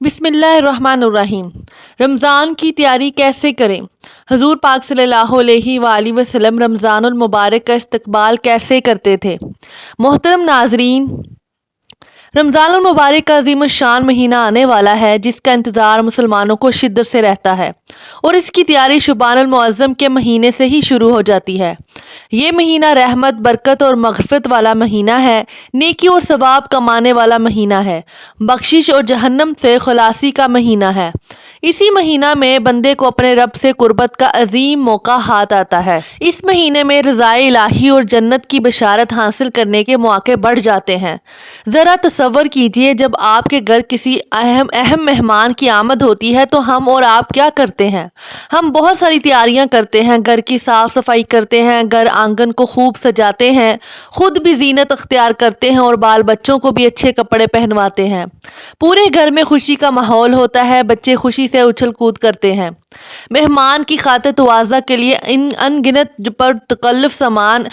بسم اللہ الرحمن الرحیم۔ رمضان کی تیاری کیسے کریں؟ حضور پاک صلی اللہ علیہ وآلہ وسلم رمضان المبارک کا استقبال کیسے کرتے تھے؟ محترم ناظرین، رمضان المبارک کا عظیم الشان مہینہ آنے والا ہے جس کا انتظار مسلمانوں کو شدت سے رہتا ہے اور اس کی تیاری شعبان المعظم کے مہینے سے ہی شروع ہو جاتی ہے۔ یہ مہینہ رحمت، برکت اور مغفرت والا مہینہ ہے، نیکی اور ثواب کمانے والا مہینہ ہے، بخشش اور جہنم سے خلاصی کا مہینہ ہے۔ اسی مہینہ میں بندے کو اپنے رب سے قربت کا عظیم موقع ہاتھ آتا ہے۔ اس مہینے میں رضائے الہی اور جنت کی بشارت حاصل کرنے کے مواقع بڑھ جاتے ہیں۔ ذرا تصور کیجئے جب آپ کے گھر کسی اہم مہمان کی آمد ہوتی ہے تو ہم اور آپ کیا کرتے ہیں؟ ہم بہت ساری تیاریاں کرتے ہیں، گھر کی صاف صفائی کرتے ہیں، گھر آنگن کو خوب سجاتے ہیں، خود بھی زینت اختیار کرتے ہیں اور بال بچوں کو بھی اچھے کپڑے پہنواتے ہیں۔ پورے گھر میں خوشی کا ماحول ہوتا ہے، بچے خوشی سے اچھل کود کرتے ہیں۔ مہمان کی خاطر تواضع کے لیے ان گنت پر تکلف سامان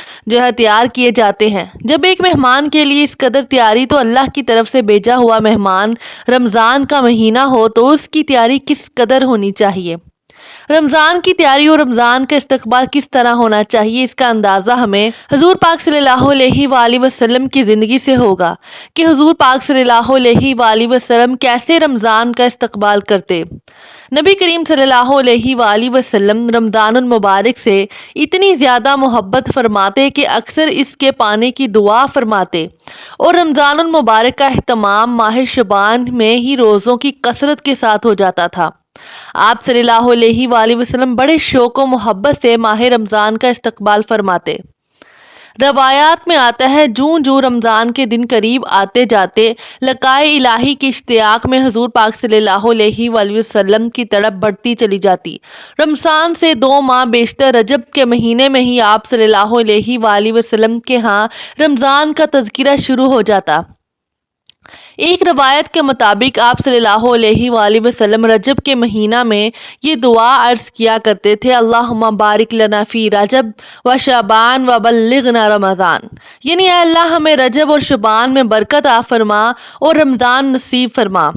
تیار کیے جاتے ہیں۔ جب ایک مہمان کے لیے اس قدر تیاری تو اللہ کی طرف سے بھیجا ہوا مہمان رمضان کا مہینہ ہو تو اس کی تیاری کس قدر ہونی چاہیے؟ رمضان کی تیاری اور رمضان کا استقبال کس طرح ہونا چاہیے، اس کا اندازہ ہمیں حضور پاک صلی اللہ علیہ وآلہ وسلم کی زندگی سے ہوگا کہ حضور پاک صلی اللہ علیہ وآلہ وسلم کیسے رمضان کا استقبال کرتے۔ نبی کریم صلی اللہ علیہ وآلہ وسلم رمضان المبارک سے اتنی زیادہ محبت فرماتے کہ اکثر اس کے پانے کی دعا فرماتے، اور رمضان المبارک کا اہتمام ماہ شعبان میں ہی روزوں کی کثرت کے ساتھ ہو جاتا تھا۔ آپ صلی اللہ علیہ وآلہ وسلم بڑے شوق و محبت سے ماہ رمضان کا استقبال فرماتے۔ روایات میں آتا ہے جوں جوں رمضان کے دن قریب آتے جاتے لقائے الہی کی اشتیاق میں حضور پاک صلی اللہ علیہ وآلہ وسلم کی تڑپ بڑھتی چلی جاتی۔ رمضان سے 2 ماہ بیشتر رجب کے مہینے میں ہی آپ صلی اللہ علیہ وآلہ وسلم کے ہاں رمضان کا تذکرہ شروع ہو جاتا۔ ایک روایت کے مطابق آپ صلی اللہ علیہ وآلہ وسلم رجب کے مہینہ میں یہ دعا عرض کیا کرتے تھے: اللہم بارک لنا فی رجب و شعبان و بلغنا رمضان، یعنی اے اللہ ہمیں رجب اور شعبان میں برکت عطا فرما اور رمضان نصیب فرما۔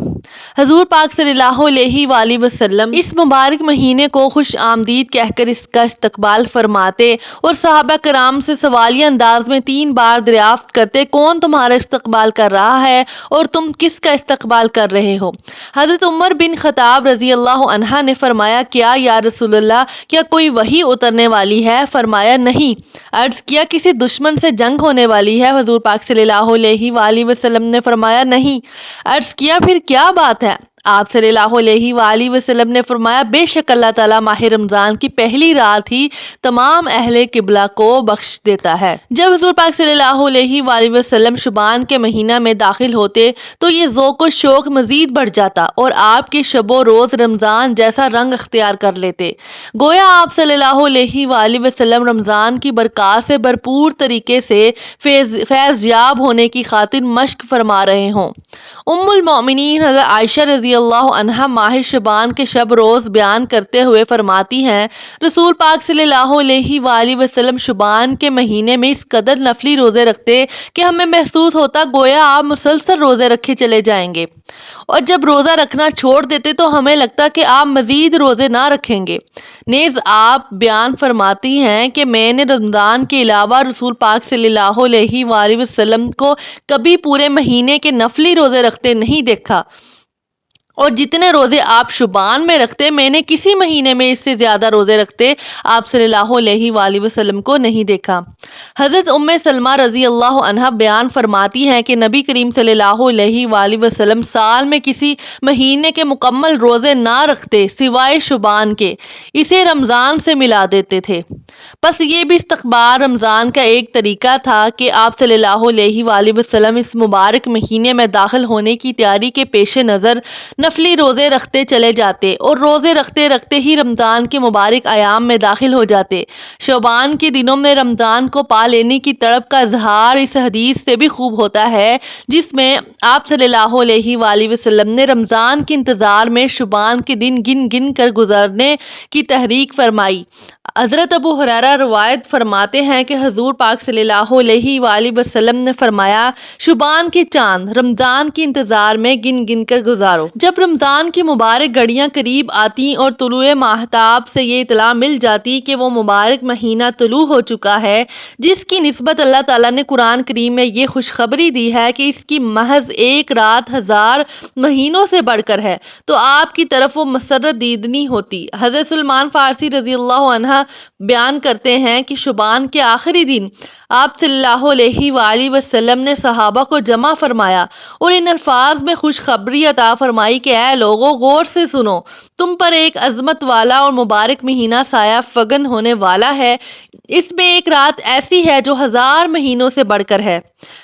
حضور پاک صلی اللہ علیہ وآلہ وسلم اس مبارک مہینے کو خوش آمدید کہہ کر اس کا استقبال فرماتے اور صحابہ کرام سے سوالیہ انداز میں 3 بار دریافت کرتے: کون تمہارا استقبال کر رہا ہے اور تم کس کا استقبال کر رہے ہو؟ حضرت عمر بن خطاب رضی اللہ عنہ نے فرمایا: کیا یا رسول اللہ، کیا کوئی وحی اترنے والی ہے؟ فرمایا: نہیں۔ عرض کیا کسی دشمن سے جنگ ہونے والی ہے؟ حضور پاک صلی اللہ علیہ وآلہ وسلم نے فرمایا: نہیں۔ عرض کیا پھر کیا بات ہے؟ آپ صلی اللہ علیہ وآلہ وسلم نے فرمایا: بے شک اللہ تعالیٰ ماہ رمضان کی پہلی رات ہی تمام اہل قبلہ کو بخش دیتا ہے۔ جب حضور پاک صلی اللہ علیہ وآلہ وسلم شعبان کے مہینہ میں داخل ہوتے تو یہ ذوق و شوق مزید بڑھ جاتا اور آپ کے شب و روز رمضان جیسا رنگ اختیار کر لیتے، گویا آپ صلی اللہ علیہ وآلہ وسلم رمضان کی برکات سے بھرپور طریقے سے فیض یاب ہونے کی خاطر مشق فرما رہے ہوں۔ ام المؤمنین حضرت عائشہ رضی اللہ عنہا ماہ شعبان کے شب روز بیان کرتے ہوئے فرماتی ہیں: رسول پاک صلی اللہ علیہ وآلہ وسلم شعبان کے مہینے میں اس قدر نفلی روزے رکھتے کہ ہمیں محسوس ہوتا گویا آپ مسلسل روزے رکھے چلے جائیں گے، اور جب روزہ رکھنا چھوڑ دیتے تو ہمیں لگتا کہ آپ مزید روزے نہ رکھیں گے۔ نیز آپ بیان فرماتی ہیں کہ میں نے رمضان کے علاوہ رسول پاک صلی اللہ علیہ وآلہ وسلم کو کبھی پورے مہینے کے نفلی روزے رکھتے نہیں دیکھا، اور جتنے روزے آپ شعبان میں رکھتے میں نے کسی مہینے میں اس سے زیادہ روزے رکھتے آپ صلی اللہ علیہ وآلہ وسلم کو نہیں دیکھا۔ حضرت ام سلمہ رضی اللہ عنہا بیان فرماتی ہیں کہ نبی کریم صلی اللہ علیہ وآلہ وسلم سال میں کسی مہینے کے مکمل روزے نہ رکھتے سوائے شعبان کے، اسے رمضان سے ملا دیتے تھے۔ بس یہ بھی استقبال رمضان کا ایک طریقہ تھا کہ آپ صلی اللہ علیہ وآلہ وسلم اس مبارک مہینے میں داخل ہونے کی تیاری کے پیش نظر نفلی روزے رکھتے چلے جاتے اور روزے رکھتے رکھتے ہی رمضان کے مبارک ایام میں داخل ہو جاتے۔ شعبان کے دنوں میں رمضان کو پا لینے کی تڑپ کا اظہار اس حدیث سے بھی خوب ہوتا ہے جس میں آپ صلی اللہ علیہ وآلہ وسلم نے رمضان کے انتظار میں شعبان کے دن گن گن کر گزارنے کی تحریک فرمائی۔ حضرت ابو ہریرہ روایت فرماتے ہیں کہ حضور پاک صلی اللہ علیہ وآلہ وسلم نے فرمایا، شعبان کے چاند رمضان کے انتظار میں گن گن کر گزارو۔ جب رمضان کی مبارک گھڑیاں قریب آتی اور طلوع ماہتاب سے یہ اطلاع مل جاتی کہ وہ مبارک مہینہ طلوع ہو چکا ہے، جس کی نسبت اللہ تعالیٰ نے قرآن کریم میں یہ خوشخبری دی ہے کہ اس کی محض ایک رات 1000 مہینوں سے بڑھ کر ہے، تو آپ کی طرف وہ مسرت دیدنی ہوتی۔ حضرت سلمان فارسی رضی اللہ عنہ بیان کرتے ہیں کہ شعبان کے آخری دن آپ صلی اللہ علیہ وآلہ وسلم نے صحابہ کو جمع فرمایا اور ان الفاظ میں خوشخبری عطا فرمائی کہ اے لوگو، غور سے سنو، تم پر ایک عظمت والا اور مبارک مہینہ سایہ فگن ہونے والا ہے۔ اس میں ایک رات ایسی ہے جو 1000 مہینوں سے بڑھ کر ہے۔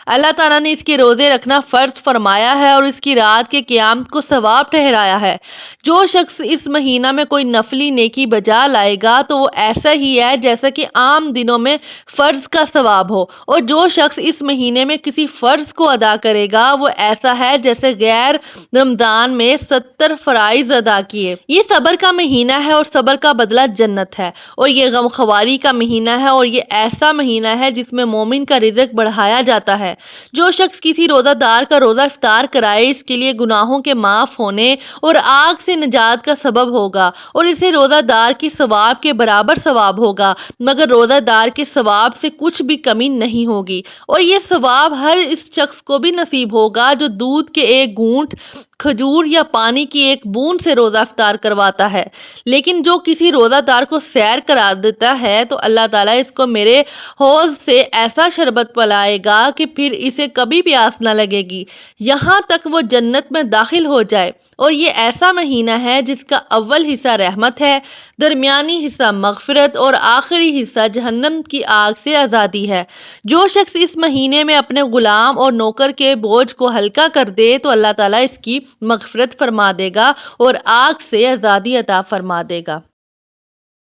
اللہ تعالیٰ نے اس کے روزے رکھنا فرض فرمایا ہے اور اس کی رات کے قیام کو ثواب ٹھہرایا ہے۔ جو شخص اس مہینہ میں کوئی نفلی نیکی بجا لائے گا تو وہ ایسا ہی ہے جیسا کہ عام دنوں میں فرض کا ثواب ہو، اور جو شخص اس مہینے میں کسی فرض کو ادا کرے گا وہ ایسا ہے جیسے غیر رمضان میں 70 فرائض ادا کیے۔ یہ صبر کا مہینہ ہے اور صبر کا بدلہ جنت ہے، اور یہ غمخواری کا مہینہ ہے اور یہ ایسا مہینہ ہے جس میں مومن کا رزق بڑھایا جاتا ہے۔ جو شخص کسی روزہ دار کا روزہ افطار کرائے اس کے لیے گناہوں کے معاف ہونے اور آگ سے نجات کا سبب ہوگا، اور اسے روزہ دار کی ثواب کے برابر ثواب ہوگا، مگر روزہ دار کے ثواب سے کچھ بھی کمی نہیں ہوگی، اور یہ ثواب ہر اس شخص کو بھی نصیب ہوگا جو دودھ کے ایک گھونٹ، کھجور یا پانی کی ایک بوند سے روزہ افطار کرواتا ہے۔ لیکن جو کسی روزہ دار کو سیر کرا دیتا ہے تو اللہ تعالیٰ اس کو میرے حوض سے ایسا شربت پلائے گا کہ پھر اسے کبھی پیاس نہ لگے گی، یہاں تک وہ جنت میں داخل ہو جائے۔ اور یہ ایسا مہینہ ہے جس کا اول حصہ رحمت ہے، درمیانی حصہ مغفرت اور آخری حصہ جہنم کی آگ سے آزادی ہے۔ جو شخص اس مہینے میں اپنے غلام اور نوکر کے بوجھ کو ہلکا کر دے تو اللہ تعالیٰ اس کی مغفرت فرما دے گا اور آگ سے آزادی عطا فرما دے گا۔